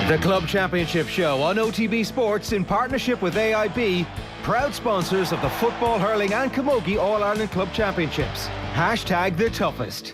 The Club Championship Show on OTB Sports in partnership with AIB, proud sponsors of the Football, Hurling and Camogie All-Ireland Club Championships. Hashtag the toughest.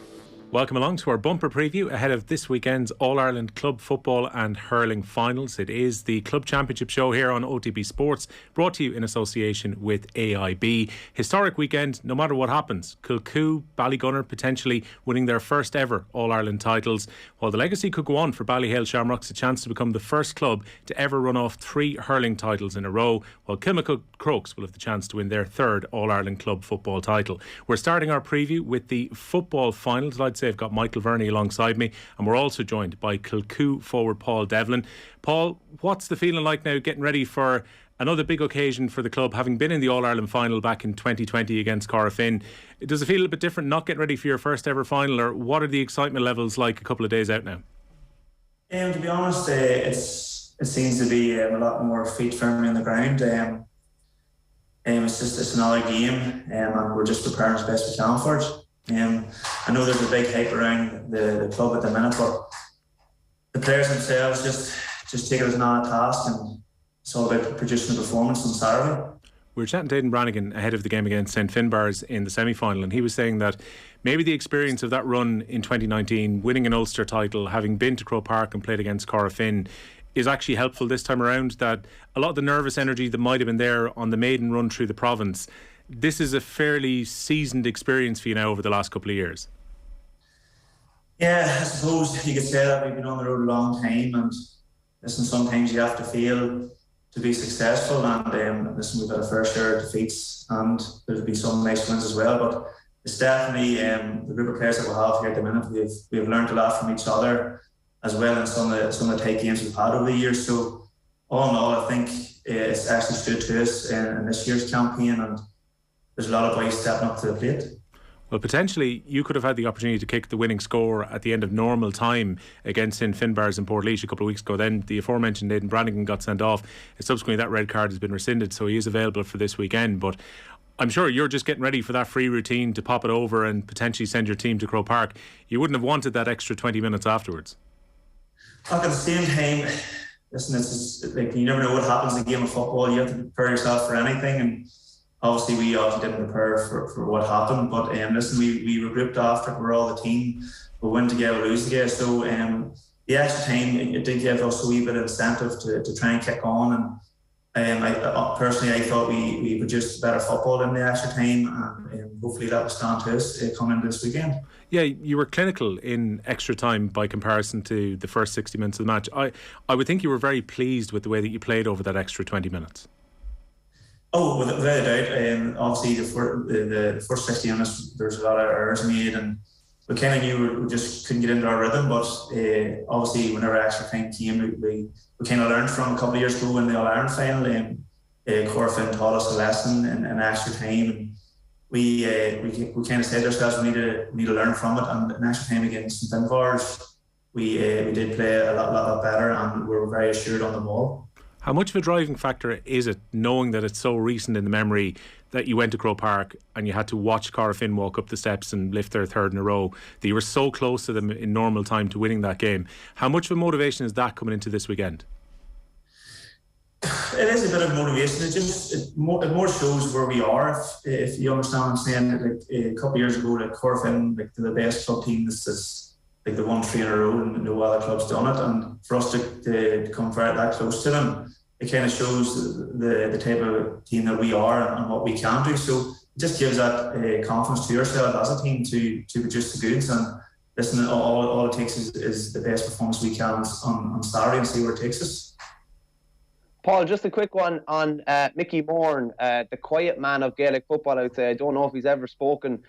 Welcome along to our bumper preview ahead of this weekend's All-Ireland Club Football and Hurling Finals. It is the Club Championship Show here on OTB Sports, brought to you in association with AIB. Historic weekend, no matter what happens. Kilcoo, Ballygunner potentially winning their first ever All-Ireland titles, while the legacy could go on for Ballyhale Shamrocks, a chance to become the first club to ever run off 3 hurling titles in a row, while Kilcoo Crokes will have the chance to win their third All-Ireland Club Football title. We're starting our preview with the football finals. I'd say I've got Michael Verney alongside me, and we're also joined by Kilcoo forward Paul Devlin. Paul, what's the feeling like now, getting ready for another big occasion for the club, having been in the All-Ireland final back in 2020 against Corofin? Does it feel a bit different not getting ready for your first ever final, or what are the excitement levels like a couple of days out now? To be honest, it seems to be a lot more feet firmly on the ground. It's another game, and we're just preparing as best we can for it. I know there's a big hype around the club at the minute, but the players themselves just take it as not a task, and it's all about producing a performance on Saturday. We were chatting to Aidan Brannigan ahead of the game against St Finbarrs in the semi-final, and he was saying that maybe the experience of that run in 2019, winning an Ulster title, having been to Croke Park and played against Corofin, is actually helpful this time around, that a lot of the nervous energy that might have been there on the maiden run through the province, this is a fairly seasoned experience for you now over the last couple of years. Yeah, I suppose you could say that. We've been on the road a long time, and listen, sometimes you have to fail to be successful, and listen, we've got a fair share of defeats, and there'll be some nice wins as well, but it's definitely the group of players that we have here at the minute. We've learned a lot from each other as well in some of the tight games we've had over the years. So all in all, I think it's actually stood to us in this year's campaign, and there's a lot of boys stepping up to the plate. Well, potentially you could have had the opportunity to kick the winning score at the end of normal time against St Finbarrs in Portlaoise a couple of weeks ago. Then the aforementioned Aidan Brannigan got sent off. Subsequently that red card has been rescinded, so he is available for this weekend. But I'm sure you're just getting ready for that free routine to pop it over and potentially send your team to Croke Park. You wouldn't have wanted that extra 20 minutes afterwards. Look, at the same time, listen, it's like you never know what happens in a game of football. You have to prepare yourself for anything, and obviously we didn't prepare for what happened. But listen, we regrouped after. We're all the team. We win together, we lose together. So the extra time, it did give us a wee bit of incentive to try and kick on. And I thought we produced better football in the extra time, and hopefully that will stand to us coming into this weekend. Yeah, you were clinical in extra time by comparison to the first 60 minutes of the match. I would think you were very pleased with the way that you played over that extra 20 minutes. Oh, without a doubt. Obviously, the first 60 minutes, there's a lot of errors made, and we kind of knew we just couldn't get into our rhythm. But obviously, whenever extra time came, we kind of learned from a couple of years ago in the All-Ireland final. Corofin taught us a lesson in extra time, and we kind of said to ourselves we need to learn from it. And in extra time against St Finbarrs, we did play a lot better, and we were very assured on the ball. How much of a driving factor is it, knowing that it's so recent in the memory that you went to Croke Park and you had to watch Corofin walk up the steps and lift their third in a row, that you were so close to them in normal time to winning that game? How much of a motivation is that coming into this weekend? It is a bit of motivation. It more shows where we are. If you understand what I'm saying, like a couple of years ago, like Corofin, like the best club team, this is like the 1-3 in a row, and no other club's done it. And for us to come very that close to them, it kind of shows the type of team that we are and what we can do. So it just gives that confidence to yourself as a team to produce the goods. And listen, all it takes is the best performance we can on Saturday, and see where it takes us. Paul, just a quick one on Mickey Moran, the quiet man of Gaelic football, I would say. I don't know if he's ever spoken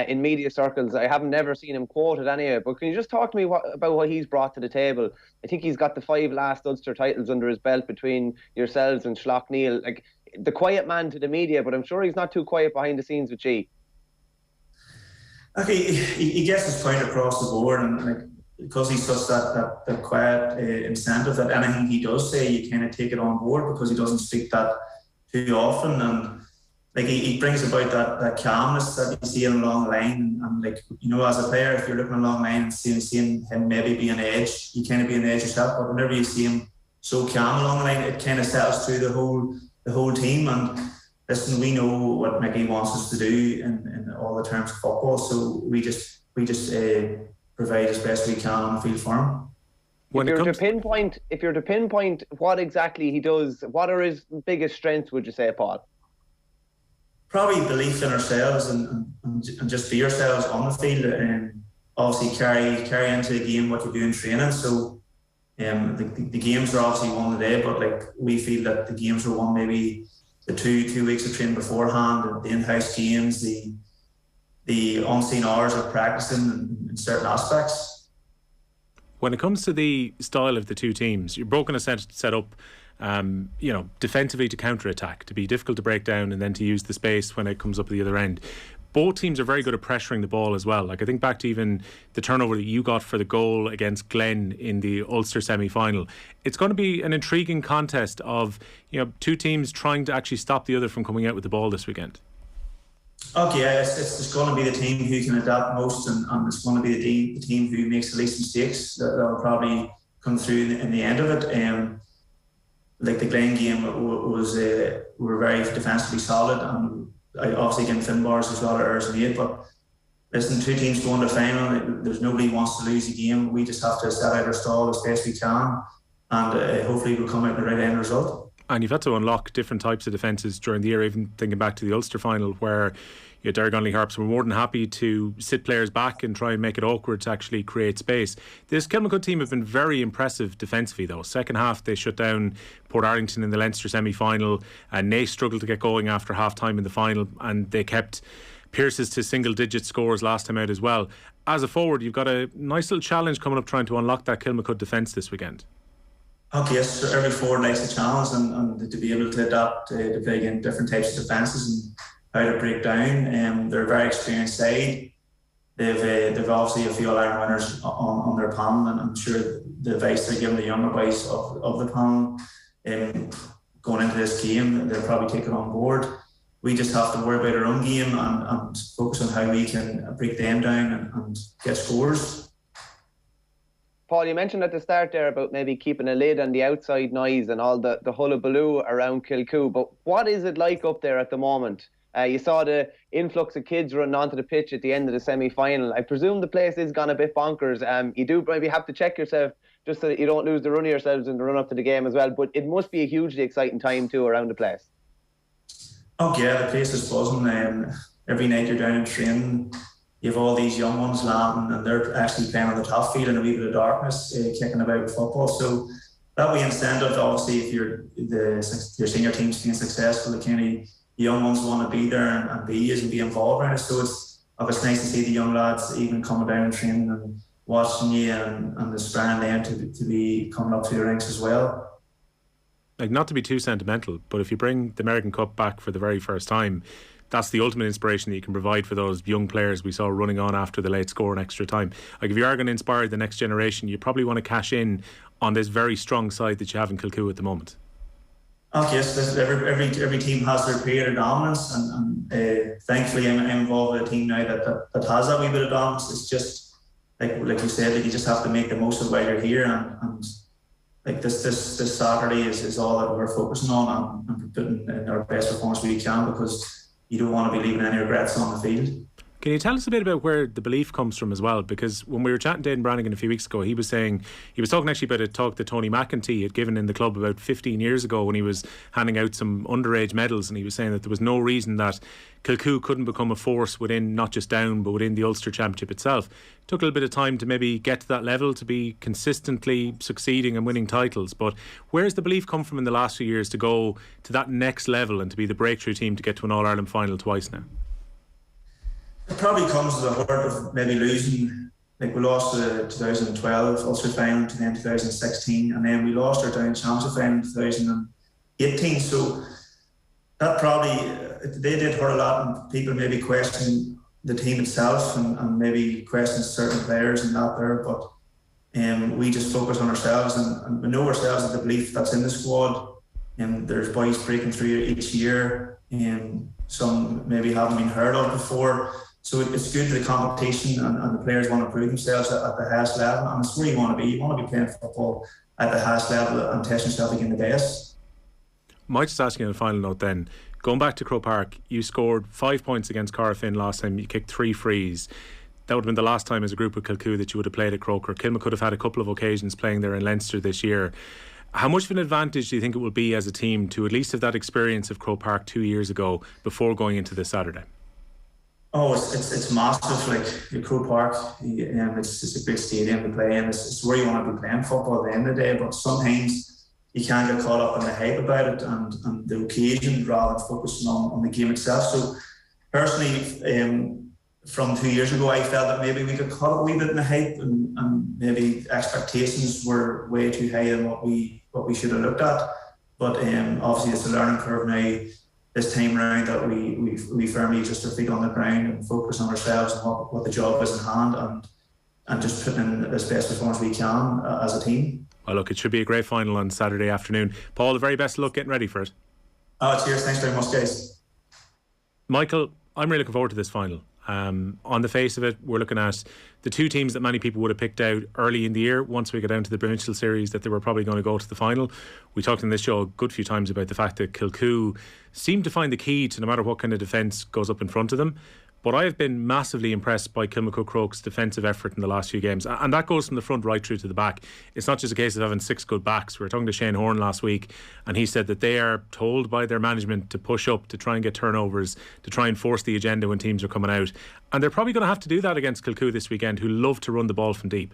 in media circles. I haven't never seen him quoted anyway. But can you just talk to me about what he's brought to the table? I think he's got the 5 last Ulster titles under his belt between yourselves and Schlockneil. Like, the quiet man to the media, but I'm sure he's not too quiet behind the scenes with G. Okay, he gets his point across the board, and like, because he's such that quiet incentive that anything he does say, you kind of take it on board, because he doesn't speak that too often. And like he brings about that calmness that you see him along the line. And like, you know, as a player, if you're looking along the line and seeing him maybe be on edge, you kind of be on edge yourself. But whenever you see him so calm along the line. It kind of settles through the whole team. And listen, we know what Mickey wants us to do in all the terms of football, so we just provide as best we can on the field for him. If you're to pinpoint what exactly he does, what are his biggest strengths, would you say, Paul? Probably belief in ourselves and just be ourselves on the field, and obviously carry into the game what you do in training. So the games are obviously won today, but like we feel that the games were won maybe the two weeks of training beforehand, the in-house games, the unseen hours of practicing in certain aspects. When it comes to the style of the two teams, you're broken a set up, defensively to counter-attack, to be difficult to break down and then to use the space when it comes up at the other end. Both teams are very good at pressuring the ball as well. Like I think back to even the turnover that you got for the goal against Glen in the Ulster semi-final. It's going to be an intriguing contest of two teams trying to actually stop the other from coming out with the ball this weekend. Okay, it's going to be the team who can adapt most, and it's going to be the team who makes the least mistakes that will probably come through in the end of it. Like the Glen game was, we were very defensively solid, and obviously against Finbars there's a lot of errors made. But listen, two teams going to final, there's nobody who wants to lose the game. We just have to set out our stall as best we can, and hopefully we'll come out with the right end result. And you've had to unlock different types of defences during the year, even thinking back to the Ulster final where Derek Onley Harps were more than happy to sit players back and try and make it awkward to actually create space. This Kilmacud team have been very impressive defensively though. Second half they shut down Port Arlington in the Leinster semi-final, and Naas struggled to get going after half time in the final, and they kept Pearce's to single digit scores last time out as well. As a forward, you've got a nice little challenge coming up trying to unlock that Kilmacud defence this weekend. Okay, yes, so every forward likes a challenge, and to be able to adapt to play against different types of defences and how to break down. They're a very experienced side. They've obviously a few All-Ireland winners on their panel, and I'm sure the advice they're giving the younger boys of the panel going into this game, they're probably taking on board. We just have to worry about our own game and focus on how we can break them down and get scores. Paul, you mentioned at the start there about maybe keeping a lid on the outside noise and all the hullabaloo around Kilcoo, but what is it like up there at the moment? You saw the influx of kids running onto the pitch at the end of the semi-final. I presume the place is gone a bit bonkers. You do maybe have to check yourself just so that you don't lose the run of yourselves in the run up to the game as well, but it must be a hugely exciting time too around the place. Oh yeah, the place is buzzing. Every night you're down in training, you have all these young ones landing, and they're actually playing on the top field in a wee bit of darkness, kicking about with football. So that way incentive, obviously, if your senior team's being successful, the kind of young ones want to be there and be involved in it. So it's nice to see the young lads even coming down and training and watching you and inspiring them to be coming up to the ranks as well. Like, not to be too sentimental, but if you bring the American Cup back for the very first time, that's the ultimate inspiration that you can provide for those young players we saw running on after the late score in extra time. Like, if you are going to inspire the next generation, you probably want to cash in on this very strong side that you have in Kilcoo at the moment. Okay, yes, every team has their period of dominance, and thankfully I'm involved with a team now that has that wee bit of dominance. It's just like you said, like, you just have to make the most of it while you're here, and like this Saturday is all that we're focusing on and putting in our best performance we can, because you don't want to be leaving any regrets on the field. Can you tell us a bit about where the belief comes from as well? Because when we were chatting to Aidan Brannigan a few weeks ago, he was talking actually about a talk that Tony McEntee had given in the club about 15 years ago when he was handing out some underage medals, and he was saying that there was no reason that Kilcoo couldn't become a force within not just Down but within the Ulster Championship itself. It took a little bit of time to maybe get to that level, to be consistently succeeding and winning titles, but where's the belief come from in the last few years to go to that next level and to be the breakthrough team to get to an All-Ireland final twice now? It probably comes to the heart of maybe losing. Like, we lost the 2012 Ulster final to then 2016, and then we lost our Down Championship final in 2018. So that probably, they did hurt a lot, and people maybe question the team itself and maybe question certain players and that there. But we just focus on ourselves, and we know ourselves and the belief that's in the squad. And there's boys breaking through each year, and some maybe haven't been heard of before. So it's good to the competition, and the players want to prove themselves at the highest level, and it's where you want to be. You want to be playing football at the highest level and test yourself again the best. Might just ask you on a final note then, going back to Croke Park, you scored 5 points against Corofin last time, you kicked 3 frees. That would have been the last time as a group of Kilcoo that you would have played at Croke. Kilmacud could have had a couple of occasions playing there in Leinster this year. How much of an advantage do you think it will be as a team to at least have that experience of Croke Park 2 years ago before going into this Saturday? Oh, it's massive. Like Croke Park, it's a great stadium to play in. It's where you want to be playing football at the end of the day. But sometimes you can't get caught up in the hype about it and the occasion rather than focusing on the game itself. So personally, from 2 years ago, I felt that maybe we got caught up a wee bit in the hype and maybe expectations were way too high than what we should have looked at. But obviously, it's a learning curve now. This time around, that we firmly just our feet on the ground and focus on ourselves and what the job is in hand and just put in as best performance we can as a team. Well, look, it should be a great final on Saturday afternoon. Paul, the very best of luck getting ready for it. Cheers. Thanks very much, guys. Michael, I'm really looking forward to this final. On the face of it, we're looking at the two teams that many people would have picked out early in the year once we got down to the provincial series, that they were probably going to go to the final. We talked in this show a good few times about the fact that Kilcoo seemed to find the key to no matter what kind of defence goes up in front of them. But I have been massively impressed by Kilmacud Croke's defensive effort in the last few games, and that goes from the front right through to the back. It's not just a case of having 6 good backs. We were talking to Shane Horn last week, and he said that they are told by their management to push up, to try and get turnovers, to try and force the agenda when teams are coming out. And they're probably going to have to do that against Kilcoo this weekend, who love to run the ball from deep.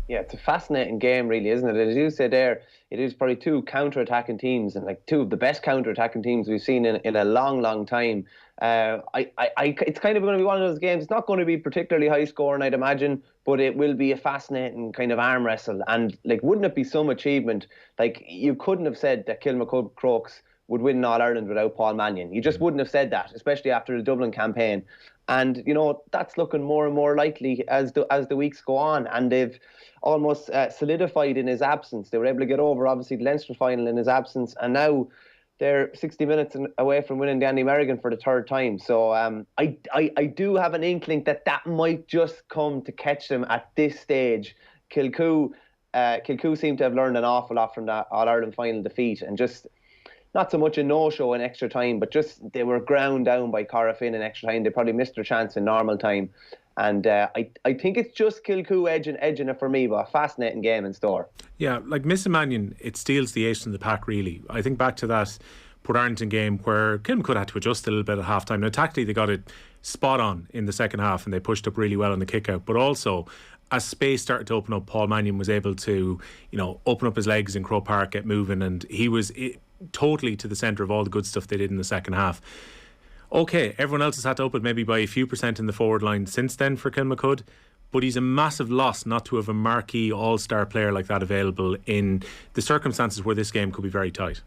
Yeah, it's a fascinating game, really, isn't it? As you said there, it is probably two counter-attacking teams, and like two of the best counter-attacking teams we've seen in a long, long time. It's kind of going to be one of those games. It's not going to be particularly high scoring, I'd imagine, but it will be a fascinating kind of arm wrestle. And like, wouldn't it be some achievement? Like, you couldn't have said that Kilmacud Crokes would win All Ireland without Paul Mannion. You just wouldn't have said that, especially after the Dublin campaign. And you know, that's looking more and more likely as the weeks go on, and they've almost solidified in his absence. They were able to get over, obviously, the Leinster final in his absence, and now they're 60 minutes away from winning the Andy Merrigan for the third time. So I do have an inkling that might just come to catch them at this stage. Kilcoo seem to have learned an awful lot from that All-Ireland final defeat, and just not so much a no-show in extra time, but just they were ground down by Corofin in extra time. They probably missed their chance in normal time. And I think it's just Kilcoo edging it for me, but a fascinating game in store. Yeah, like missing Mannion, it steals the ace in the pack, really. I think back to that Port Arlington game where Kilmacud had to adjust a little bit at half time. Now, tactically, they got it spot on in the second half and they pushed up really well on the kick out. But also, as space started to open up, Paul Mannion was able to, open up his legs in Croke Park, get moving, and he was totally to the centre of all the good stuff they did in the second half. Okay, everyone else has had to up it maybe by a few percent in the forward line since then for Kilmacud, but he's a massive loss not to have a marquee all-star player like that available in the circumstances where this game could be very tight.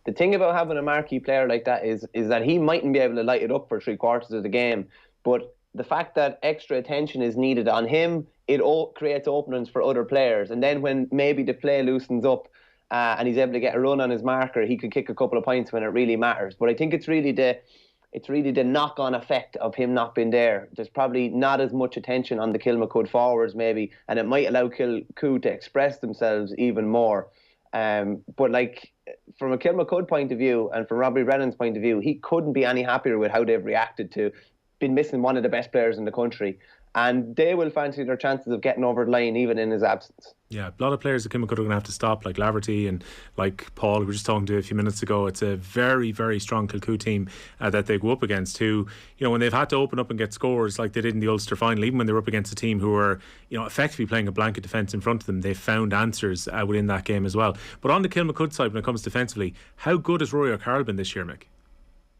The thing about having a marquee player like that is that he mightn't be able to light it up for 3/4 of the game, but the fact that extra attention is needed on him, it creates openings for other players, and then when maybe the play loosens up and he's able to get a run on his marker, he could kick a couple of points when it really matters. But I think it's really the knock-on effect of him not being there. There's probably not as much attention on the Kilmacud forwards maybe, and it might allow Kilcoo to express themselves even more. But like, from a Kilmacud point of view and from Robbie Brennan's point of view, he couldn't be any happier with how they've reacted to been missing one of the best players in the country. And they will fancy their chances of getting over the line even in his absence. Yeah, a lot of players that Kilmacud are going to have to stop, like Laverty and like Paul, we were just talking to a few minutes ago. It's a very, very strong Kilcoo team that they go up against, who, when they've had to open up and get scores like they did in the Ulster final, even when they were up against a team who were, effectively playing a blanket defence in front of them, they found answers within that game as well. But on the Kilmacud side, when it comes defensively, how good has Rory O'Callaghan been this year, Mick?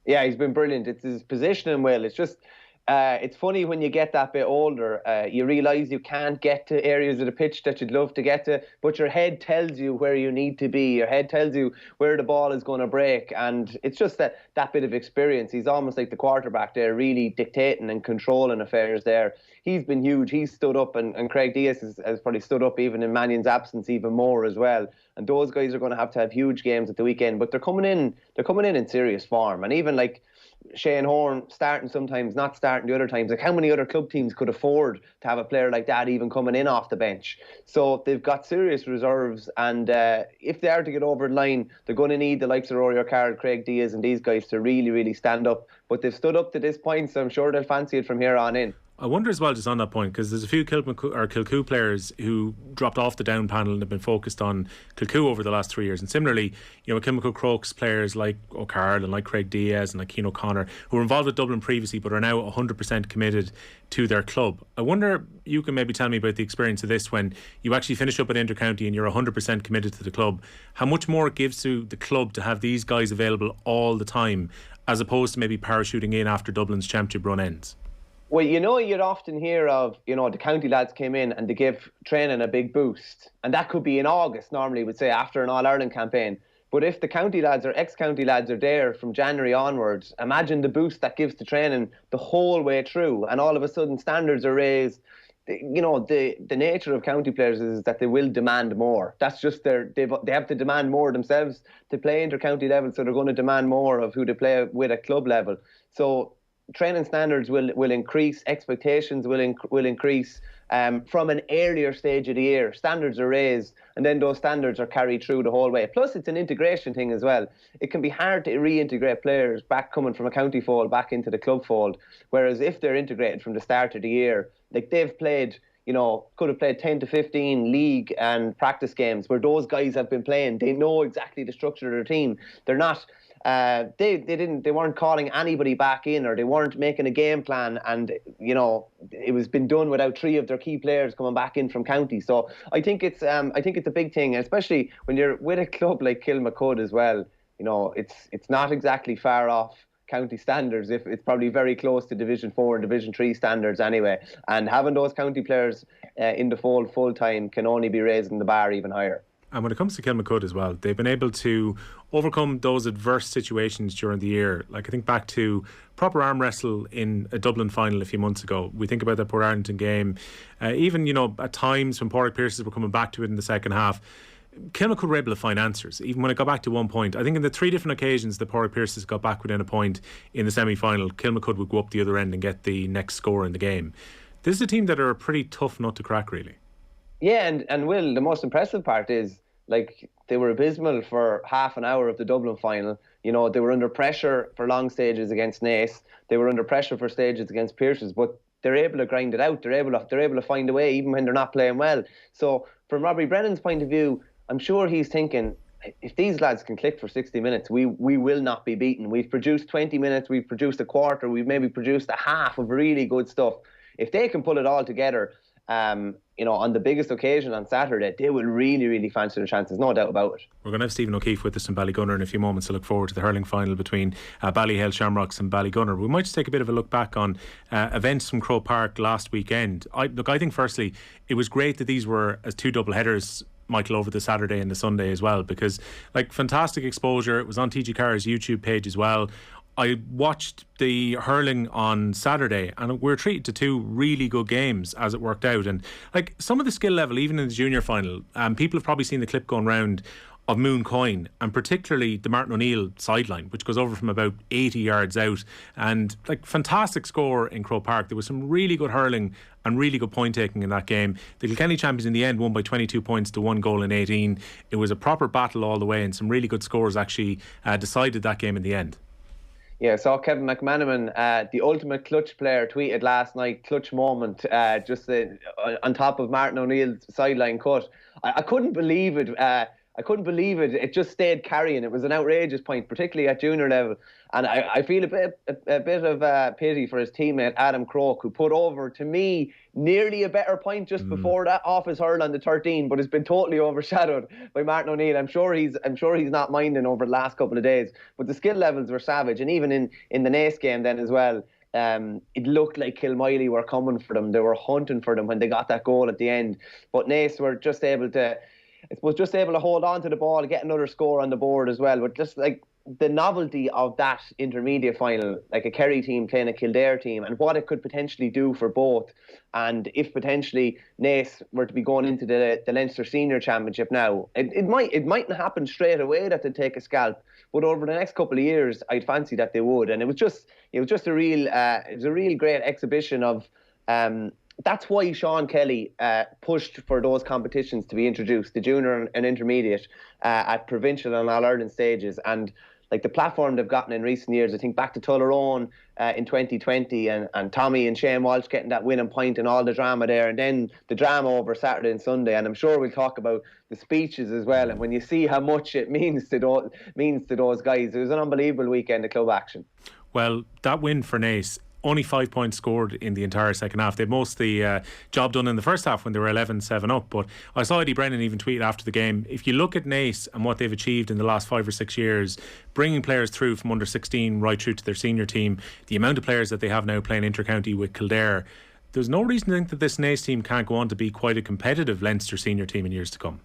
Yeah, he's been brilliant. It's his positioning well. It's just... it's funny when you get that bit older, you realise you can't get to areas of the pitch that you'd love to get to, but your head tells you where you need to be. Your head tells you where the ball is going to break, and it's just that bit of experience. He's almost like the quarterback there, really dictating and controlling affairs there. He's been huge. He's stood up, and Craig Diaz has probably stood up even in Mannion's absence even more as well. And those guys are going to have huge games at the weekend, but they're coming in in serious form. And even like Shane Horn starting sometimes, not starting the other times. Like, how many other club teams could afford to have a player like that even coming in off the bench? So they've got serious reserves, and if they are to get over the line, they're going to need the likes of Rory O'Callaghan, Craig Diaz and these guys to really, really stand up. But they've stood up to this point, so I'm sure they'll fancy it from here on in. I wonder as well, just on that point, because there's a few Kilcoo players who dropped off the down panel and have been focused on Kilcoo over the last 3 years. And similarly, Kilmacud Crokes players like O'Callaghan and like Craig Diaz and like Keane O'Connor, who were involved with Dublin previously but are now 100% committed to their club. I wonder, you can maybe tell me about the experience of this when you actually finish up at Intercounty and you're 100% committed to the club. How much more it gives to the club to have these guys available all the time, as opposed to maybe parachuting in after Dublin's championship run ends? Well, you'd often hear of, the county lads came in and they give training a big boost. And that could be in August, normally, we'd say, after an All-Ireland campaign. But if the county lads or ex-county lads are there from January onwards, imagine the boost that gives to training the whole way through. And all of a sudden, standards are raised. The nature of county players is that they will demand more. That's just they have to demand more themselves to play inter-county level, so they're going to demand more of who they play with at club level. So training standards will increase, expectations will increase from an earlier stage of the year. Standards are raised, and then those standards are carried through the whole way. Plus, it's an integration thing as well. It can be hard to reintegrate players back coming from a county fold back into the club fold, whereas if they're integrated from the start of the year, like they've played, could have played 10 to 15 league and practice games where those guys have been playing. They know exactly the structure of their team. They're not... They weren't calling anybody back in, or they weren't making a game plan, and it was been done without 3 of their key players coming back in from county. So I think it's a big thing, especially when you're with a club like Kilmacud as well. It's not exactly far off county standards. If it's probably very close to Division 4 and Division 3 standards anyway. And having those county players in the fold full time can only be raising the bar even higher. And when it comes to Kilmacud as well, they've been able to overcome those adverse situations during the year. Like, I think back to proper arm wrestle in a Dublin final a few months ago. We think about the Port Arlington game. Even, at times when Pádraig Pearses were coming back to it in the second half, Kilmacud were able to find answers. Even when it got back to 1 point, I think in the 3 different occasions that Pádraig Pearses got back within a point in the semi-final, Kilmacud would go up the other end and get the next score in the game. This is a team that are a pretty tough nut to crack, really. Yeah, and Will, the most impressive part is, like, they were abysmal for half an hour of the Dublin final. They were under pressure for long stages against Naas. They were under pressure for stages against Pearses, but they're able to grind it out. They're able to find a way even when they're not playing well. So from Robbie Brennan's point of view, I'm sure he's thinking, if these lads can click for 60 minutes, we will not be beaten. We've produced 20 minutes, we've produced a quarter, we've maybe produced a half of really good stuff. If they can pull it all together, on the biggest occasion on Saturday, they will really, really fancy their chances, no doubt about it. We're going to have Stephen O'Keefe with us in Ballygunner in a few moments to look forward to the hurling final between Ballyhale Shamrocks and Ballygunner. We might just take a bit of a look back on events from Croke Park last weekend. I think firstly, it was great that these were as 2 double headers, Michael, over the Saturday and the Sunday as well, because fantastic exposure. It was on TG Carr's YouTube page as well. I watched the hurling on Saturday and we were treated to 2 really good games as it worked out. And some of the skill level, even in the junior final, people have probably seen the clip going round of Moon Coyne, and particularly the Martin O'Neill sideline, which goes over from about 80 yards out. And fantastic score in Croke Park. There was some really good hurling and really good point taking in that game. The Kilkenny champions in the end won by 22 points to 1 goal in 18. It was a proper battle all the way, and some really good scores actually decided that game in the end. Yeah, saw Kevin McManaman, the ultimate clutch player, tweeted last night, clutch moment, just on top of Martin O'Neill's sideline cut. I couldn't believe it. It just stayed carrying. It was an outrageous point, particularly at junior level. And I feel a bit of pity for his teammate Adam Croke, who put over, to me, nearly a better point just before that off his hurl on the 13, but has been totally overshadowed by Martin O'Neill. I'm sure he's not minding over the last couple of days. But the skill levels were savage, and even in the Naas game then as well, it looked like Kilmiley were coming for them. They were hunting for them when they got that goal at the end. But Naas were just able to hold on to the ball, get another score on the board as well. But just the novelty of that intermediate final, like a Kerry team playing a Kildare team, and what it could potentially do for both. And if potentially Naas were to be going into the Leinster Senior Championship now, it mightn't happen straight away that they take a scalp, but over the next couple of years, I'd fancy that they would. And it was just a real great exhibition of. That's why Sean Kelly pushed for those competitions to be introduced, the junior and intermediate, at provincial and All-Ireland stages. And like the platform they've gotten in recent years, I think back to Tullaroan in 2020 and Tommy and Shane Walsh getting that winning point and all the drama there, and then the drama over Saturday and Sunday. And I'm sure we'll talk about the speeches as well. And when you see how much it means to those guys, it was an unbelievable weekend of club action. Well, that win for Naas, only 5 points scored in the entire second half. They had most of the job done in the first half when they were 11-7 up. But I saw Eddie Brennan even tweet after the game, if you look at Naas and what they've achieved in the last 5 or 6 years, bringing players through from under 16 right through to their senior team, the amount of players that they have now playing inter-county with Kildare, there's no reason to think that this Naas team can't go on to be quite a competitive Leinster senior team in years to come.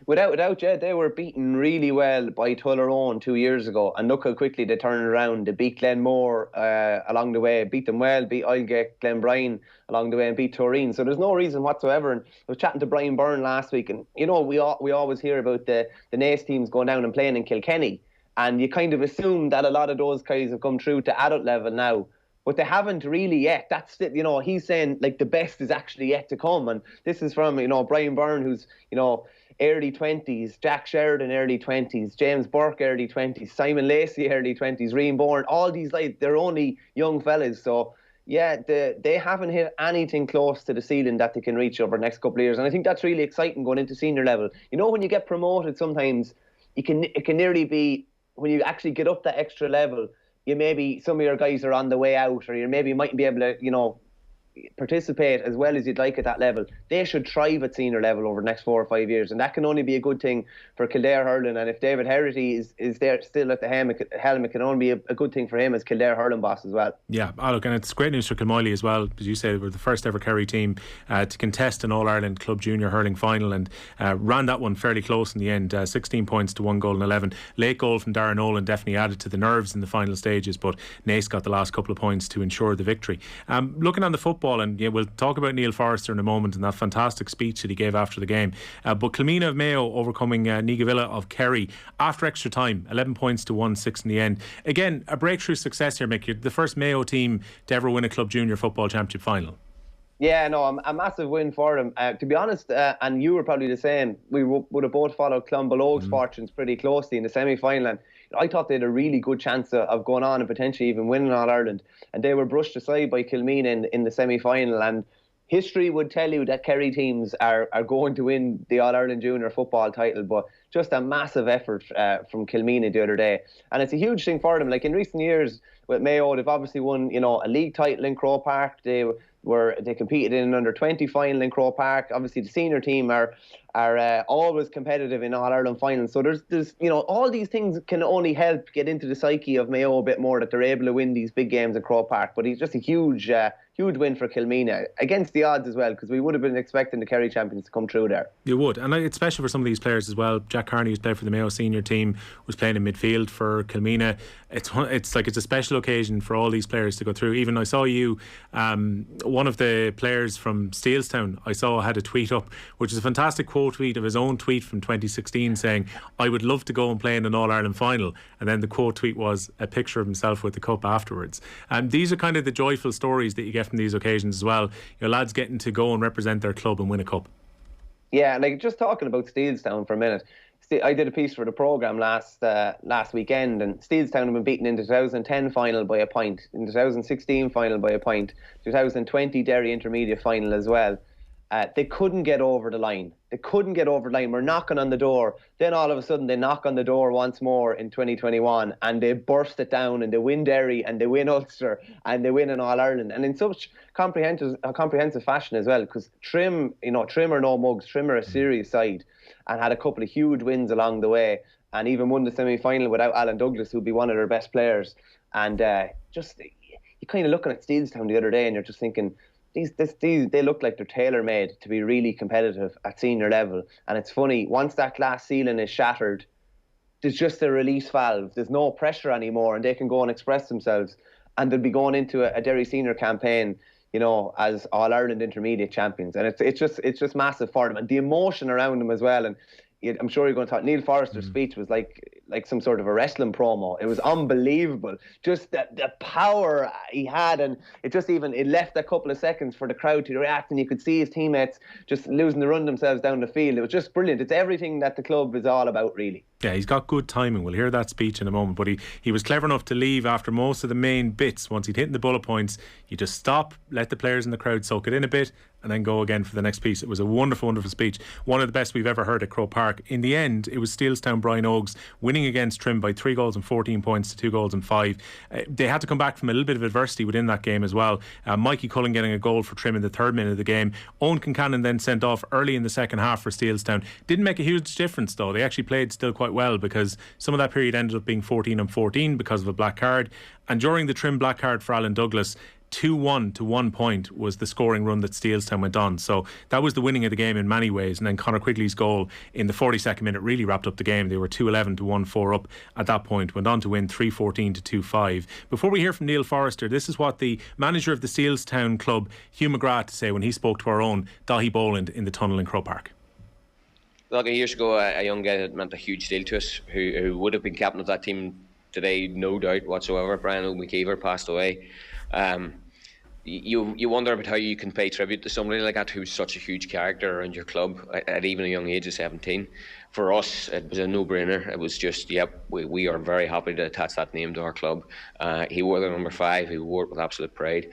Without doubt, yeah, they were beaten really well by Tullaroan 2 years ago, and look how quickly they turned around. They beat Glenmore along the way, beat them well, beat Ilgate, Glenbrine along the way, and beat Turin. So there's no reason whatsoever. And I was chatting to Brian Byrne last week, and we always hear about the Naas teams going down and playing in Kilkenny, and you kind of assume that a lot of those guys have come through to adult level now. But they haven't really yet. That's it. He's saying like the best is actually yet to come, and this is from Brian Byrne, who's early 20s, Jack Sheridan early 20s, James Burke early 20s, Simon Lacey early 20s, Rian Bourne, all these they're only young fellas. So yeah, they haven't hit anything close to the ceiling that they can reach over the next couple of years, and I think that's really exciting going into senior level. When you get promoted, sometimes it can nearly be when you actually get up that extra level. Maybe some of your guys are on the way out, or you maybe mightn't be able to, participate as well as you'd like at that level. They should thrive at senior level over the next 4 or 5 years, and that can only be a good thing for Kildare hurling. And if David Herity is there still at the helm, it can only be a good thing for him as Kildare hurling boss as well. Yeah, look, and it's great news for Kilmoyley as well. As you say, we're the first ever Kerry team to contest an All-Ireland Club Junior hurling final, and ran that one fairly close in the end, 16 points to 1 goal and 11. Late goal from Darren Nolan definitely added to the nerves in the final stages, but Naas got the last couple of points to ensure the victory. Looking on the football, and we'll talk about Neil Forrester in a moment and that fantastic speech that he gave after the game, but Kilmina of Mayo overcoming Nigavilla of Kerry after extra time, 11 points to 1-6 in the end. Again, a breakthrough success here, Mick. You're the first Mayo team to ever win a club junior football championship final. Yeah, no, a massive win for them. To be honest, and you were probably the same, we would have both followed Clonbelogue's fortunes pretty closely in the semi-final, and I thought they had a really good chance of going on and potentially even winning All-Ireland, and they were brushed aside by Kilmina in the semi-final. And history would tell you that Kerry teams are going to win the All-Ireland Junior football title, but just a massive effort from Kilmina the other day. And it's a huge thing for them. Like in recent years with Mayo, they've obviously won, a league title in Croke Park. They competed in an under-20 final in Croke Park. Obviously, the senior team are always competitive in All-Ireland finals. So there's all these things can only help get into the psyche of Mayo a bit more, that they're able to win these big games in Croke Park. But it's just a huge win for Kilmina, against the odds as well, because we would have been expecting the Kerry champions to come through there. You would, and it's special for some of these players as well. Jack Carney, who's played for the Mayo senior team, was playing in midfield for Kilmina. It's a special occasion for all these players to go through. Even I saw you, one of the players from Steelstown, I saw had a tweet up, which is a fantastic quote tweet of his own tweet from 2016 saying, "I would love to go and play in an All-Ireland final," and then the quote tweet was a picture of himself with the cup afterwards. And these are kind of the joyful stories that you get from these occasions as well. Lads getting to go and represent their club and win a cup. Yeah, like just talking about Steelstown for a minute, I did a piece for the programme last weekend, and Steelstown have been beaten in the 2010 final by a point, in the 2016 final by a point, 2020 Derry Intermediate final as well. They couldn't get over the line. We're knocking on the door. Then all of a sudden they knock on the door once more in 2021, and they burst it down, and they win Derry, and they win Ulster, and they win an All-Ireland, and in such comprehensive fashion as well, because Trim are no mugs. Trim are a serious side and had a couple of huge wins along the way, and even won the semi-final without Alan Douglas, who'd be one of their best players. And just you're kind of looking at Steelstown the other day, and you're just thinking, These they look like they're tailor-made to be really competitive at senior level. And it's funny, once that glass ceiling is shattered, there's just a release valve. There's no pressure anymore, and they can go and express themselves. And they'll be going into a Derry Senior campaign, you know, as All-Ireland Intermediate champions. And it's just massive for them. And the emotion around them as well. And I'm sure you're going to talk. Neil Forrester's speech was like some sort of a wrestling promo. It was unbelievable. Just the power he had, and it left a couple of seconds for the crowd to react, and you could see his teammates just losing the run themselves down the field. It was just brilliant. It's everything that the club is all about, really. Yeah, he's got good timing. We'll hear that speech in a moment, but he was clever enough to leave after most of the main bits. Once he'd hit the bullet points, you just stop, let the players in the crowd soak it in a bit, and then go again for the next piece. It was a wonderful, wonderful speech. One of the best we've ever heard at Croke Park. In the end, it was Steelstown Brian Oakes winning against Trim by 3 goals and 14 points to 2 goals and 5. They had to come back from a little bit of adversity within that game as well. Mikey Cullen getting a goal for Trim in the 3rd minute of the game. Owen Kincannon then sent off early in the second half for Steelstown. Didn't make a huge difference though. They actually played still quite well, because some of that period ended up being 14 and 14 because of a black card. And during the Trim black card for Alan Douglas, 2-1 to 1 point was the scoring run that Steelstown went on. So that was the winning of the game in many ways. And then Conor Quigley's goal in the 42nd minute really wrapped up the game. They were 2-11 to 1-4 up at that point, went on to win 3-14 to 2-5. Before we hear from Neil Forrester, this is what the manager of the Steelstown club, Hugh McGrath, had to say when he spoke to our own Dahi Boland in the tunnel in Croke Park. Look, years ago, a young guy that meant a huge deal to us, who would have been captain of that team today, no doubt whatsoever. Brian O'Callaghan passed away. You wonder about how you can pay tribute to somebody like that, who's such a huge character around your club at even a young age of 17. For us, it was a no-brainer. It was just, we are very happy to attach that name to our club. He wore the number 5. He wore it with absolute pride.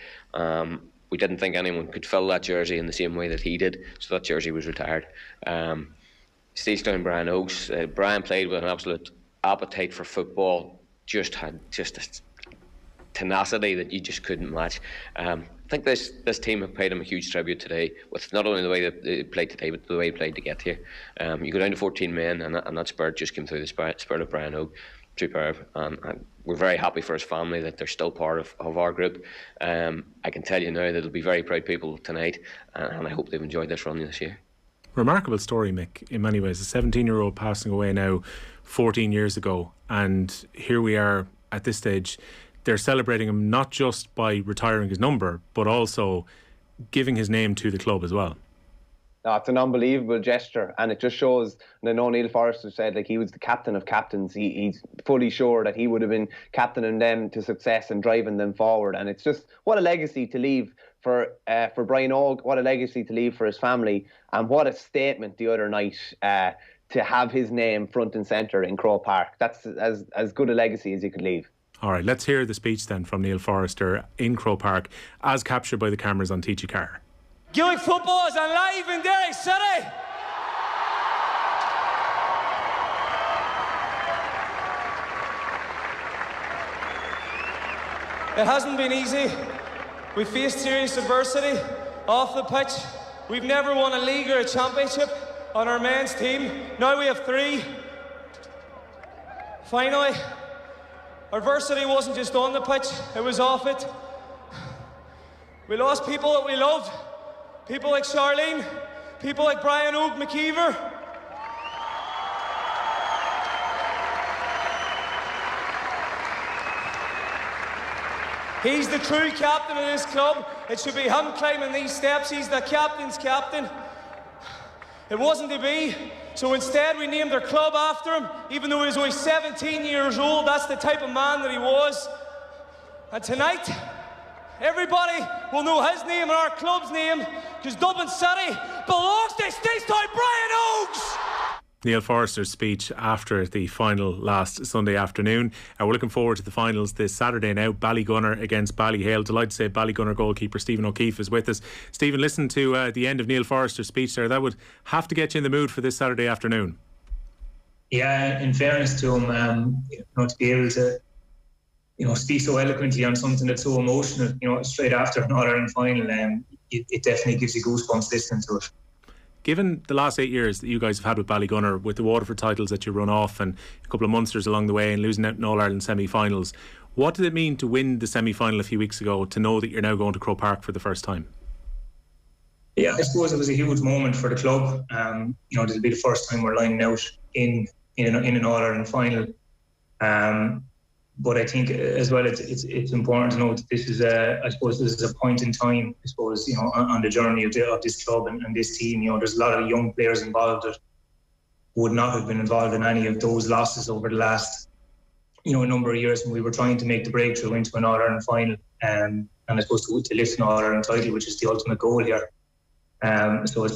We didn't think anyone could fill that jersey in the same way that he did, so that jersey was retired. Steelstown Brian Oakes. Brian played with an absolute appetite for football. Just had a tenacity that you just couldn't match. I think this team have paid him a huge tribute today, with not only the way that they played today, but the way he played to get here. You go down to 14 men, and that spirit just came through the spirit of Brian Oakes. Superb. And we're very happy for his family that they're still part of our group. I can tell you now that they'll be very proud people tonight, and I hope they've enjoyed this run this year. Remarkable story, Mick, in many ways. A 17-year-old passing away now 14 years ago, and here we are at this stage. They're celebrating him not just by retiring his number, but also giving his name to the club as well. No, it's an unbelievable gesture, and it just shows. And I know Neil Forrester said, like, he was the captain of captains. He's fully sure that he would have been captaining them to success and driving them forward. And it's just, what a legacy to leave for Brian Oak. What a legacy to leave for his family, and what a statement the other night to have his name front and centre in Croke Park. That's as good a legacy as you could leave. All right, let's hear the speech then from Neil Forrester in Croke Park, as captured by the cameras on TG Carr. Gaelic football is alive in Derry City. It hasn't been easy. We faced serious adversity off the pitch. We've never won a league or a championship on our men's team. Now we have 3. Finally, adversity wasn't just on the pitch, it was off it. We lost people that we loved. People like Charlene, people like Brian Oak McKeever. He's the true captain of this club. It should be him climbing these steps. He's the captain's captain. It wasn't to be, so instead we named our club after him, even though he was only 17 years old. That's the type of man that he was. And tonight, everybody will know his name and our club's name, because Dublin City belongs to Steelstown Brian Oakes. Neil Forrester's speech after the final last Sunday afternoon. We're looking forward to the finals this Saturday now. Ballygunner against Ballyhale. Delighted to say Ballygunner goalkeeper Stephen O'Keefe is with us. Stephen, listen to the end of Neil Forrester's speech there. That would have to get you in the mood for this Saturday afternoon. Yeah, in fairness to him, to be able to speak so eloquently on something that's so emotional, straight after an All-Ireland final, it definitely gives you goosebumps listening to it. Given the last 8 years that you guys have had with Ballygunner, with the Waterford titles that you run off and a couple of Munsters along the way and losing out in All-Ireland semi-finals, what did it mean to win the semi-final a few weeks ago, to know that you're now going to Croke Park for the first time? Yeah, I suppose it was a huge moment for the club. This will be the first time we're lining out in in an All-Ireland final. But I think as well, it's important to note that this is a point in time, I suppose, on the journey of this club and this team. There's a lot of young players involved that would not have been involved in any of those losses over the last, a number of years when we were trying to make the breakthrough into an All-Ireland final, and I suppose to lift an All-Ireland title, which is the ultimate goal here. So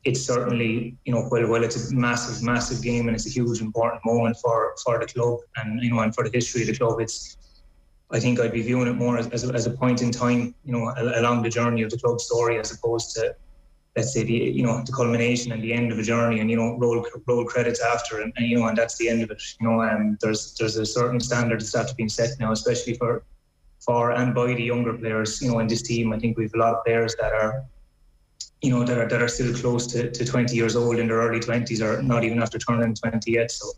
it's certainly, while it's a massive game and it's a huge important moment for the club and and for the history of the club, I think I'd be viewing it more as a point in time, along the journey of the club story, as opposed to, let's say, the culmination and the end of a journey, and roll credits after, and that's the end of it. There's a certain standard that's after being set now, especially for and by the younger players, in this team. I think we've a lot of players that are that are still close to 20 years old, in their early 20s, or not even after turning 20 yet. So,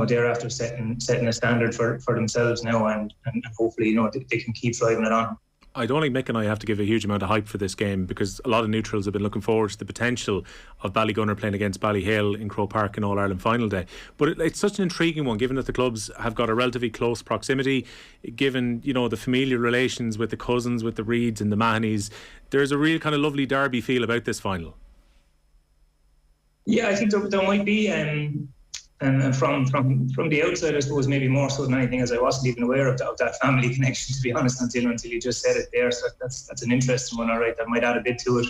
they're after setting a standard for themselves now, and hopefully, they can keep driving it on. I don't think Mick and I have to give a huge amount of hype for this game, because a lot of neutrals have been looking forward to the potential of Ballygunner playing against Ballyhale in Croke Park in All-Ireland final day. But it's such an intriguing one, given that the clubs have got a relatively close proximity, given, the familiar relations with the cousins, with the Reeds and the Mahanys. There's a real kind of lovely derby feel about this final. Yeah, I think there might be, and from the outside, I suppose, maybe more so than anything, as I wasn't even aware of that family connection, to be honest, until you just said it there. So that's an interesting one, all right. That might add a bit to it,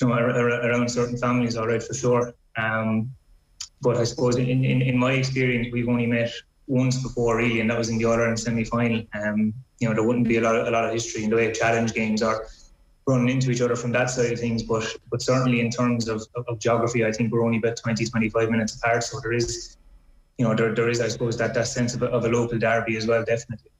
around certain families, all right, for sure. But I suppose in my experience, we've only met once before, really, and that was in the All-Ireland semi-final. There wouldn't be a lot of history in the way of challenge games or running into each other from that side of things, but certainly in terms of geography, I think we're only about 20-25 minutes apart. So there is, there is, I suppose, that sense of a local derby as well, definitely.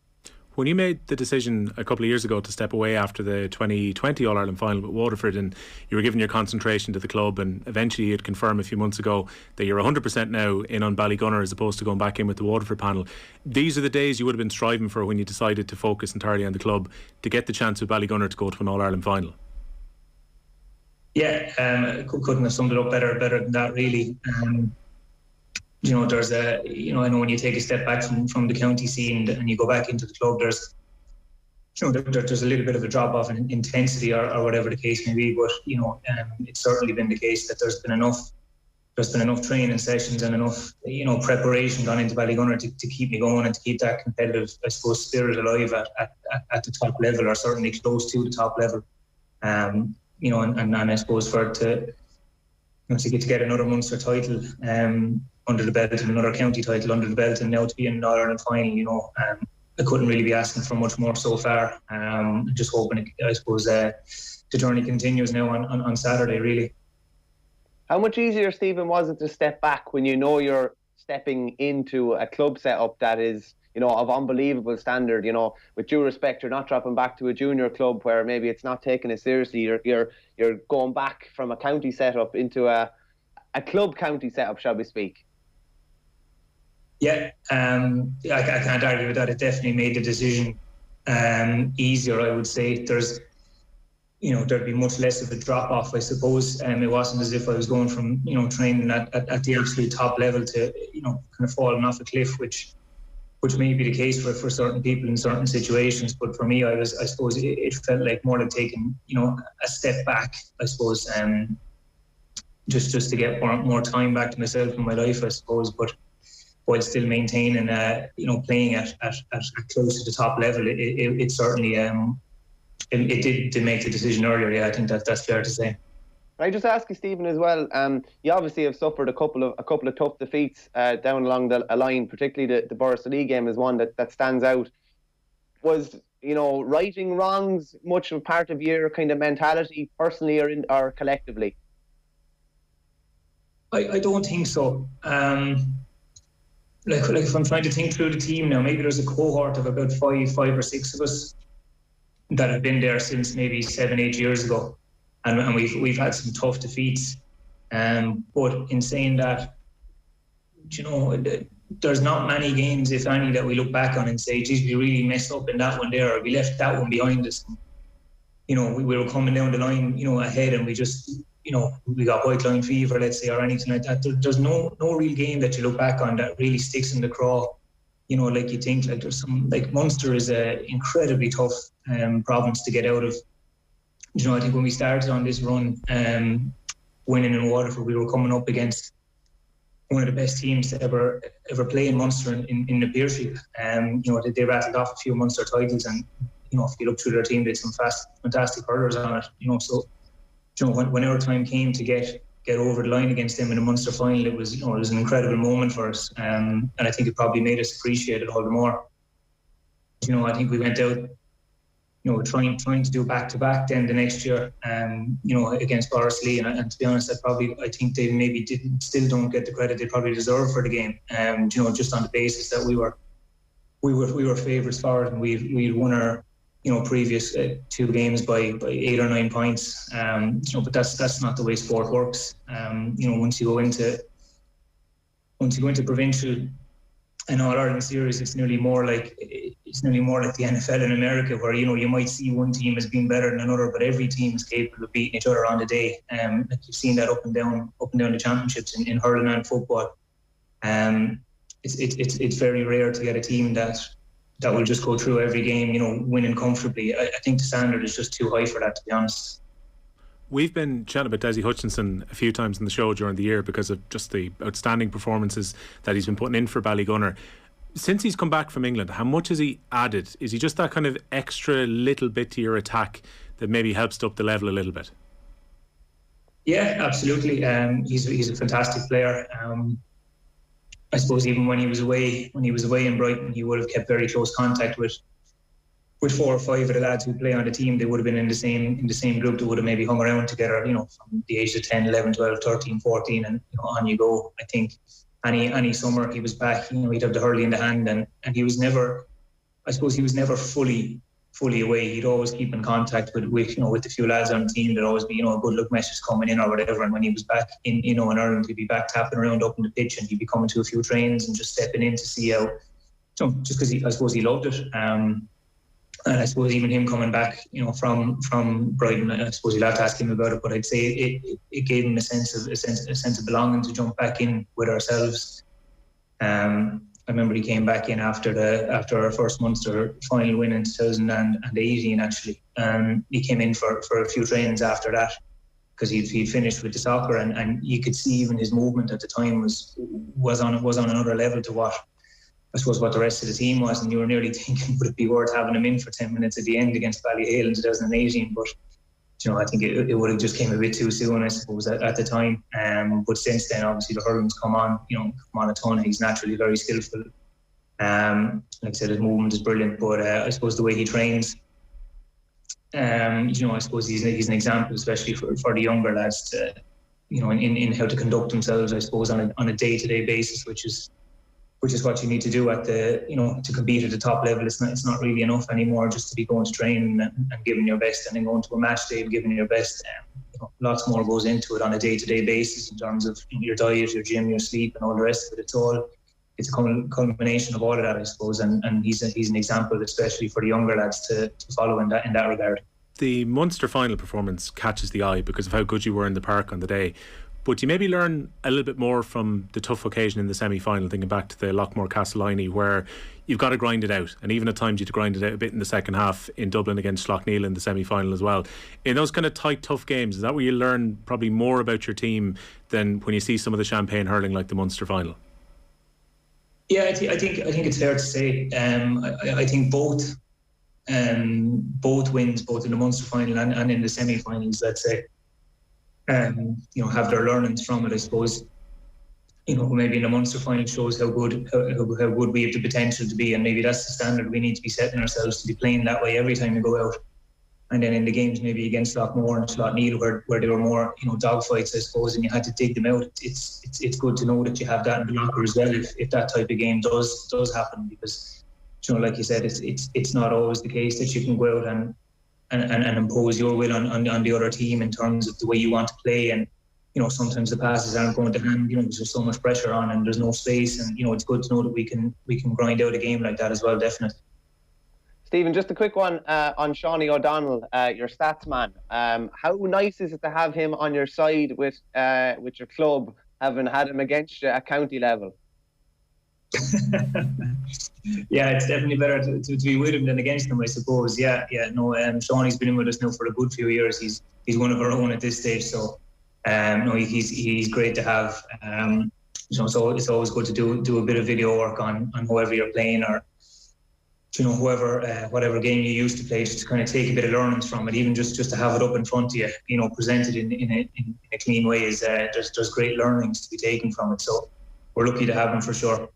When you made the decision a couple of years ago to step away after the 2020 All-Ireland final with Waterford, and you were giving your concentration to the club, and eventually you'd confirm a few months ago that you're 100% now in on Ballygunner as opposed to going back in with the Waterford panel, these are the days you would have been striving for when you decided to focus entirely on the club, to get the chance with Ballygunner to go to an All-Ireland final. Yeah, couldn't have summed it up better than that, really. There's I know when you take a step back from the county scene and you go back into the club, there's a little bit of a drop off in intensity or whatever the case may be, but it's certainly been the case that there's been enough training sessions and enough preparation gone into Ballygunner to keep me going and to keep that competitive, I suppose, spirit alive at the top level, or certainly close to the top level. And I suppose for it to get another Munster title under the belt, and another county title under the belt, and now to be in an All-Ireland final, I couldn't really be asking for much more so far. Just hoping, I suppose, the journey continues now on Saturday, really. How much easier, Stephen, was it to step back when you're stepping into a club setup that is, of unbelievable standard? With due respect, you're not dropping back to a junior club where maybe it's not taken as seriously. You're going back from a county setup into a club county setup, shall we speak? Yeah, I can't argue with that. It definitely made the decision easier, I would say. There'd be much less of a drop off, I suppose. It wasn't as if I was going from, training at the absolute top level to, kind of falling off a cliff, which may be the case for certain people in certain situations. But for me, I suppose it felt like more like taking, a step back, I suppose, just to get more time back to myself in my life, I suppose. But while still maintaining, playing at close to the top level, it certainly it did make the decision earlier. Yeah, I think that's fair to say. Can I just ask you, Stephen, as well? You obviously have suffered a couple of tough defeats down along the line. Particularly the Borrisoleigh game is one that stands out. Was righting wrongs much of a part of your kind of mentality, personally or collectively? I don't think so. Like if I'm trying to think through the team now, maybe there's a cohort of about five or six of us that have been there since maybe 7-8 years ago, and we've had some tough defeats. But in saying that, there's not many games, if any, that we look back on and say, geez, we really messed up in that one there, or we left that one behind us. We were coming down the line, ahead, and we just we got white line fever, let's say, or anything like that. There's no real game that you look back on that really sticks in the craw. Like you think, like there's some, like Munster is a incredibly tough province to get out of. I think when we started on this run, winning in Waterford, we were coming up against one of the best teams to ever play in Munster in the Peership. They rattled off a few Munster titles, and if you look through their team, they had some fantastic hurlers on it. So when our time came to get over the line against them in the Munster final, it was an incredible moment for us, and I think it probably made us appreciate it all the more. I think we went out, trying to do back-to-back then the next year, against Borrisley, and to be honest, I think they maybe still don't get the credit they probably deserve for the game. Just on the basis that we were favourites for it, and we'd won our previous 2 games by 8 or 9 points. But that's not the way sport works. Once you go into provincial and All-Ireland series, it's nearly more like the NFL in America, where you might see one team as being better than another, but every team is capable of beating each other on the day. Like you've seen that up and down the championships in hurling and football. It's very rare to get a team that will just go through every game, winning comfortably. I think the standard is just too high for that, to be honest. We've been chatting about Desi Hutchinson a few times in the show during the year because of just the outstanding performances that he's been putting in for Ballygunner. Since he's come back from England, how much has he added? Is he just that kind of extra little bit to your attack that maybe helps to up the level a little bit? Yeah, absolutely. He's a fantastic player. I suppose even when he was away in Brighton, he would have kept very close contact with 4 or 5 of the lads who play on the team. They would have been in the same group. They would have maybe hung around together, from the age of 10, 11, 12, 13, 14, and on you go. I think any summer he was back, he'd have the hurley in the hand, and he was never fully away. He'd always keep in contact with the few lads on the team. There'd always be a good luck message coming in or whatever. And when he was back in Ireland, he'd be back tapping around up in the pitch, and he'd be coming to a few trains and just stepping in to see how. Just because I suppose he loved it. And I suppose even him coming back, from Brighton, I suppose you'll have to ask him about it. But I'd say it gave him a sense of belonging to jump back in with ourselves. I remember he came back in after our first Munster final win in 2018. Actually, he came in for a few trainings after that because he'd finished with the soccer, and you could see even his movement at the time was on another level to what the rest of the team was, and you were nearly thinking, would it be worth having him in for 10 minutes at the end against Ballyhale in 2018? But I think it would have just came a bit too soon, I suppose, at the time. But since then, obviously the hurling's come on a ton. He's naturally very skillful. Like I said, his movement is brilliant. But I suppose the way he trains, I suppose he's an example, especially for the younger lads, to, in how to conduct themselves, I suppose, on a day-to-day basis, which is what you need to do to compete at the top level. It's not really enough anymore just to be going to train and giving your best, and then going to a match day and giving your best. Lots more goes into it on a day-to-day basis in terms of your diet, your gym, your sleep, and all the rest of it. It's a culmination of all of that, I suppose, and he's an example, especially for the younger lads to follow in that regard. The Munster final performance catches the eye because of how good you were in the park on the day. But you maybe learn a little bit more from the tough occasion in the semi-final, thinking back to the Lockmore Castleiney, where you've got to grind it out, and even at times you have to grind it out a bit in the second half in Dublin against Schlockneil in the semi-final as well. In those kind of tight, tough games, is that where you learn probably more about your team than when you see some of the champagne hurling like the Munster final? Yeah, I think it's fair to say. I think both wins, both in the Munster final and in the semi-finals, let's say, have their learnings from it, I suppose. Maybe in the Munster final shows how good we have the potential to be, and maybe that's the standard we need to be setting ourselves, to be playing that way every time we go out. And then in the games maybe against Lockmore and Schlockneil, where they were more dogfights, I suppose, and you had to dig them out. It's good to know that you have that in the locker as well if that type of game does happen, because like you said, it's not always the case that you can go out and impose your will on the other team in terms of the way you want to play. And sometimes the passes aren't going to hand, because there's so much pressure on and there's no space, and it's good to know that we can grind out a game like that as well, definitely. Stephen, just a quick one on Shawnee O'Donnell, your stats man. How nice is it to have him on your side with your club, having had him against you at county level? Yeah, it's definitely better to be with him than against him, I suppose. Yeah. No, Shawnee's been in with us now for a good few years. He's one of our own at this stage, so no, he's great to have. So it's always good to do a bit of video work on whoever you're playing, or whatever game you used to play, just to kind of take a bit of learnings from it. Even just to have it up in front of you, presented in a clean way is there's great learnings to be taken from it. So we're lucky to have him for sure.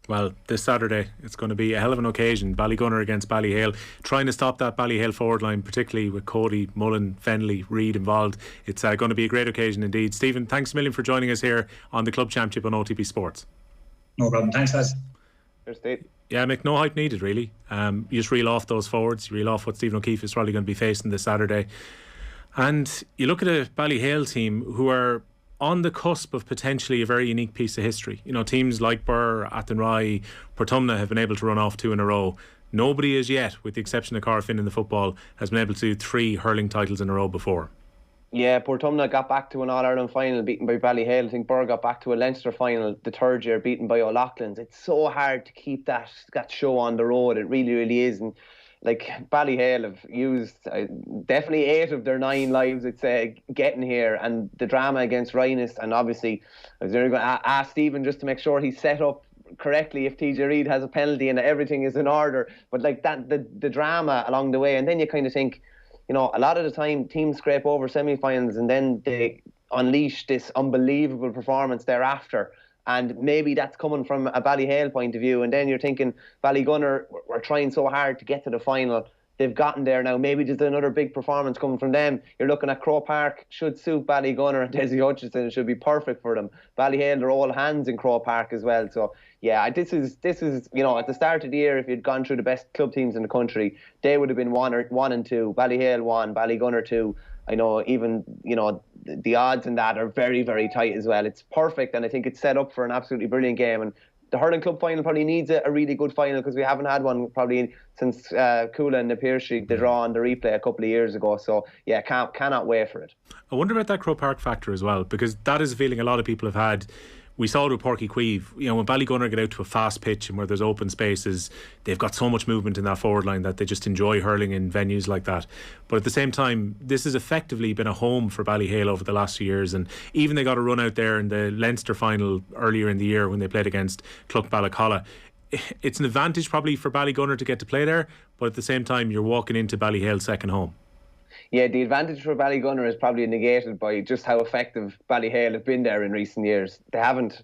Well, this Saturday, it's going to be a hell of an occasion. Ballygunner against Ballyhale. Trying to stop that Ballyhale forward line, particularly with Cody, Mullen, Fennelly, Reid involved. It's going to be a great occasion indeed. Stephen, thanks a million for joining us here on the Club Championship on OTB Sports. No problem. Thanks, guys. Cheers, Steve. Yeah, Mick, no hype needed, really. You just reel off those forwards. You reel off what Stephen O'Keefe is probably going to be facing this Saturday. And you look at a Ballyhale team who are on the cusp of potentially a very unique piece of history. Teams like Burr, Athenry, Portumna have been able to run off 2 in a row. Nobody as yet, with the exception of Cara Finn in the football, has been able to do 3 hurling titles in a row before. Yeah, Portumna got back to an All-Ireland final beaten by Ballyhale. I think Burr got back to a Leinster final the third year beaten by O'Loughlin's. It's so hard to keep that show on the road. It really, really is. And like Ballyhale have used definitely 8 of their 9 lives, I'd say, getting here, and the drama against Rhinus. And obviously, I was going to ask Stephen just to make sure he's set up correctly if TJ Reid has a penalty and everything is in order. But like that, the drama along the way, and then you kind of think, a lot of the time teams scrape over semi-finals and then they unleash this unbelievable performance thereafter. And maybe that's coming from a Ballyhale point of view. And then you're thinking, Ballygunner, we're trying so hard to get to the final. They've gotten there now. Maybe there's another big performance coming from them. You're looking at Croke Park, should suit Ballygunner and Dessie Hutchinson. It should be perfect for them. Ballyhale, they're all hands in Croke Park as well. So, yeah, this is at the start of the year, if you'd gone through the best club teams in the country, they would have been 1 and 2. Ballyhale 1, Ballygunner 2. I know even, the odds in that are very, very tight as well. It's perfect, and I think it's set up for an absolutely brilliant game. And the hurling club final probably needs a really good final, because we haven't had one probably since Coola and the Pier Street, the draw and the replay a couple of years ago. So, yeah, cannot wait for it. I wonder about that Croke Park factor as well, because that is a feeling a lot of people have had. We saw it with Porky Queeve. When Ballygunner get out to a fast pitch and where there's open spaces, they've got so much movement in that forward line that they just enjoy hurling in venues like that. But at the same time, this has effectively been a home for Ballyhale over the last few years, and even they got a run out there in the Leinster final earlier in the year when they played against Cluck Ballacalla. It's an advantage probably for Ballygunner to get to play there, but at the same time, you're walking into Ballyhale's second home. Yeah, the advantage for Ballygunner is probably negated by just how effective Ballyhale have been there in recent years. They haven't,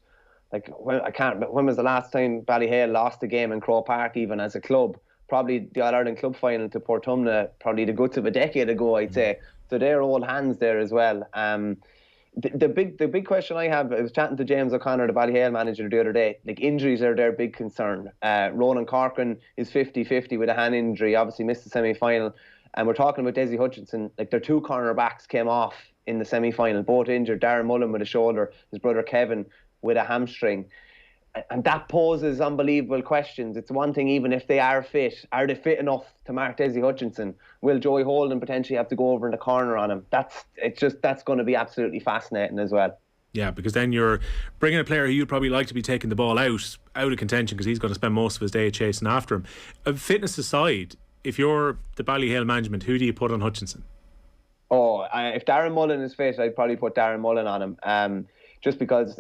when was the last time Ballyhale lost a game in Croke Park, even as a club? Probably the All-Ireland Club final to Portumna, probably the guts of a decade ago, I'd say. So they're old hands there as well. The big question I have, I was chatting to James O'Connor, the Ballyhale manager, the other day. Like, injuries are their big concern. Ronan Corcoran is 50-50 with a hand injury, obviously missed the semi-final. And we're talking about Dessie Hutchinson. Like, their 2 cornerbacks came off in the semi-final, both injured. Darren Mullen with a shoulder, his brother Kevin with a hamstring. And that poses unbelievable questions. It's one thing, even if they are fit, are they fit enough to mark Dessie Hutchinson? Will Joey Holden potentially have to go over in the corner on him? That's going to be absolutely fascinating as well. Yeah, because then you're bringing a player who you'd probably like to be taking the ball out of contention, because he's going to spend most of his day chasing after him. Fitness aside, if you're the Ballyhale management, who do you put on Hutchinson? If Darren Mullen is fit, I'd probably put Darren Mullen on him. Just because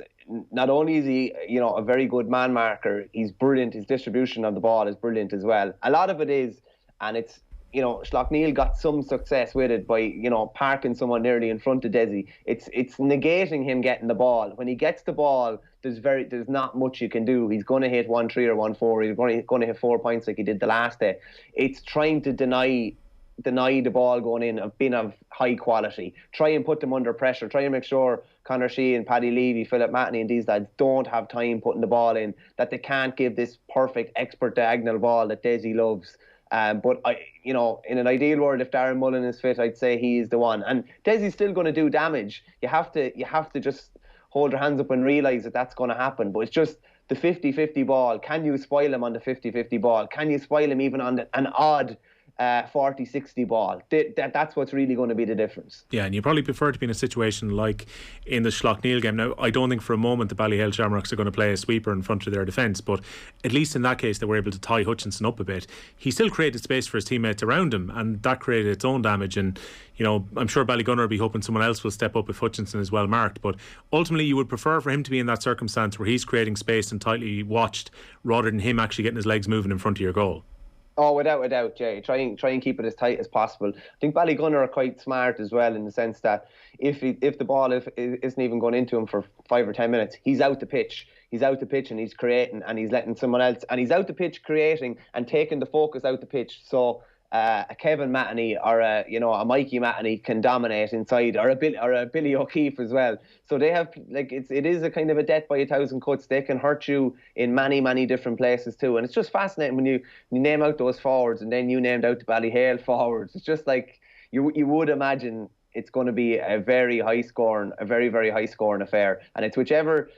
not only is he, a very good man marker, he's brilliant. His distribution of the ball is brilliant as well. A lot of it is, and it's, Schlockneil got some success with it by, parking someone nearly in front of Dessie. It's negating him getting the ball. When he gets the ball, there's not much you can do. He's going to hit 1-3 or 1-4. He's going to hit 4 points like he did the last day. It's trying to deny the ball going in of being of high quality. Try and put them under pressure. Try and make sure Conor Sheehan, Paddy Levy, Philip Matney and these lads don't have time putting the ball in, that they can't give this perfect expert diagonal ball that Dessie loves. But in an ideal world, if Darren Mullen is fit, I'd say he is the one. And Dessie's still going to do damage. You have to just hold your hands up and realise that that's going to happen. But it's just the 50-50 ball? Can you spoil him on the 50-50 ball? Can you spoil him even on an odd 40-60 ball? That's what's really going to be the difference. Yeah, and you probably prefer to be in a situation like in the Schlockneil game. Now, I don't think for a moment the Ballyhale Shamrocks are going to play a sweeper in front of their defence, but at least in that case they were able to tie Hutchinson up a bit. He still created space for his teammates around him, and that created its own damage. And I'm sure Ballygunner will be hoping someone else will step up if Hutchinson is well marked, but ultimately you would prefer for him to be in that circumstance where he's creating space and tightly watched, rather than him actually getting his legs moving in front of your goal. Oh, without a doubt, Jay. Try and keep it as tight as possible. I think Ballygunner are quite smart as well, in the sense that if the ball isn't even going into him for 5 or 10 minutes, he's out the pitch. He's out the pitch and he's creating, and he's letting someone else, and he's out the pitch creating and taking the focus out the pitch. So a Kevin Mataney or a Mikey Mataney can dominate inside, or a Billy O'Keefe as well. So they have, like, it is a kind of a death by 1,000 cuts. They can hurt you in many different places too. And it's just fascinating when you name out those forwards, and then you named out the Ballyhale forwards. It's just like you would imagine it's going to be a very high scoring affair. And it's whichever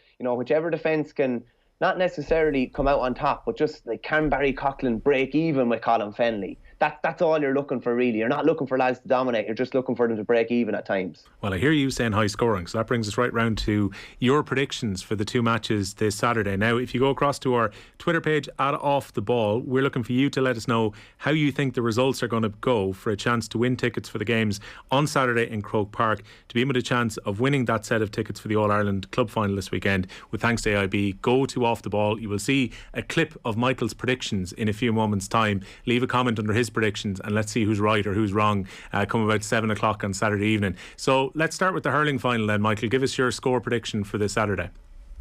defence can not necessarily come out on top, but just like, can Barry Coughlin break even with Colin Fennelly? That's all you're looking for, really. You're not looking for lads to dominate. You're just looking for them to break even at times. Well, I hear you saying high scoring, so that brings us right round to your predictions for the two matches this Saturday. Now, if you go across to our Twitter page at Off the Ball, we're looking for you to let us know how you think the results are going to go for a chance to win tickets for the games on Saturday in Croke Park, to be in with a chance of winning that set of tickets for the All-Ireland Club Final this weekend. With thanks to AIB, go to Off the Ball. You will see a clip of Michael's predictions in a few moments' time. Leave a comment under his predictions and let's see who's right or who's wrong come about 7 o'clock on Saturday evening. So let's start with the hurling final then. Michael, give us your score prediction for this Saturday.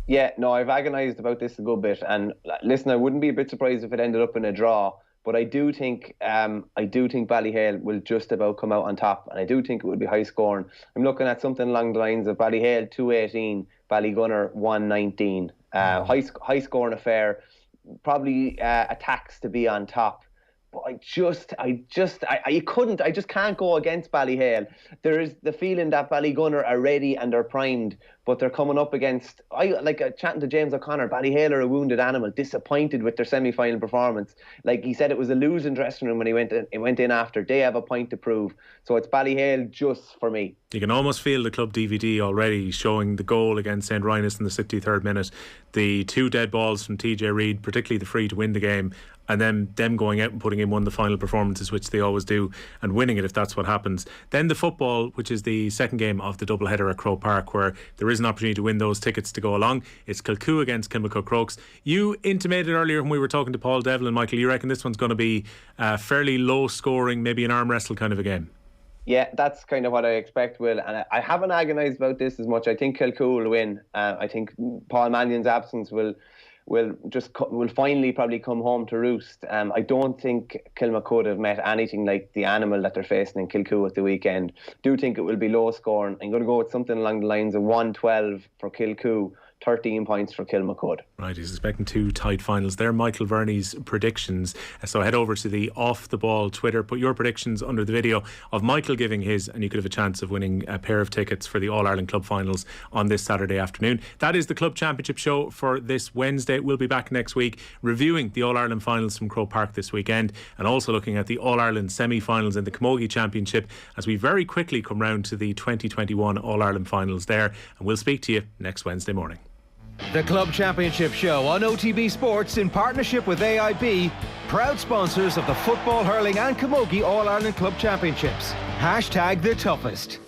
Yeah, no, I've agonised about this a good bit, and listen, I wouldn't be a bit surprised if it ended up in a draw, but I do think Ballyhale will just about come out on top, and I do think it will be high scoring. I'm looking at something along the lines of Ballyhale 218, Ballygunner 119. High scoring affair, probably a tax to be on top. But I just can't go against Ballyhale. There is the feeling that Ballygunner are ready and they're primed, but they're coming up against, chatting to James O'Connor, Ballyhale are a wounded animal, disappointed with their semi-final performance. Like he said, it was a losing dressing room when he went in after. They have a point to prove. So it's Ballyhale just for me. You can almost feel the club DVD already showing the goal against St. Rynas in the 63rd minute, the 2 dead balls from TJ Reid, particularly the free to win the game, and then them going out and putting in one of the final performances, which they always do, and winning it if that's what happens. Then the football, which is the second game of the doubleheader at Croke Park, where there is an opportunity to win those tickets to go along. It's Kilcoo against Kilmacud Crokes. You intimated earlier when we were talking to Paul Devlin, Michael, you reckon this one's going to be fairly low scoring, maybe an arm wrestle kind of a game? Yeah, that's kind of what I expect, Will. And I haven't agonised about this as much. I think Kilcoo will win. I think Paul Mannion's absence will finally probably come home to roost. I don't think Kilmacud have met anything like the animal that they're facing in Kilcoo at the weekend. Do think it will be low scoring. I'm going to go with something along the lines of 112 for Kilcoo, 13 points for Kilmacud. Right, he's expecting 2 tight finals. They're Michael Verney's predictions. So head over to the Off the Ball Twitter, put your predictions under the video of Michael giving his, and you could have a chance of winning a pair of tickets for the All-Ireland Club Finals on this Saturday afternoon. That is the Club Championship show for this Wednesday. We'll be back next week reviewing the All-Ireland Finals from Croke Park this weekend, and also looking at the All-Ireland semi-finals in the Camogie Championship as we very quickly come round to the 2021 All-Ireland Finals there, and we'll speak to you next Wednesday morning. The Club Championship show on OTB Sports in partnership with AIB, proud sponsors of the football, hurling and camogie All-Ireland Club Championships. #the toughest.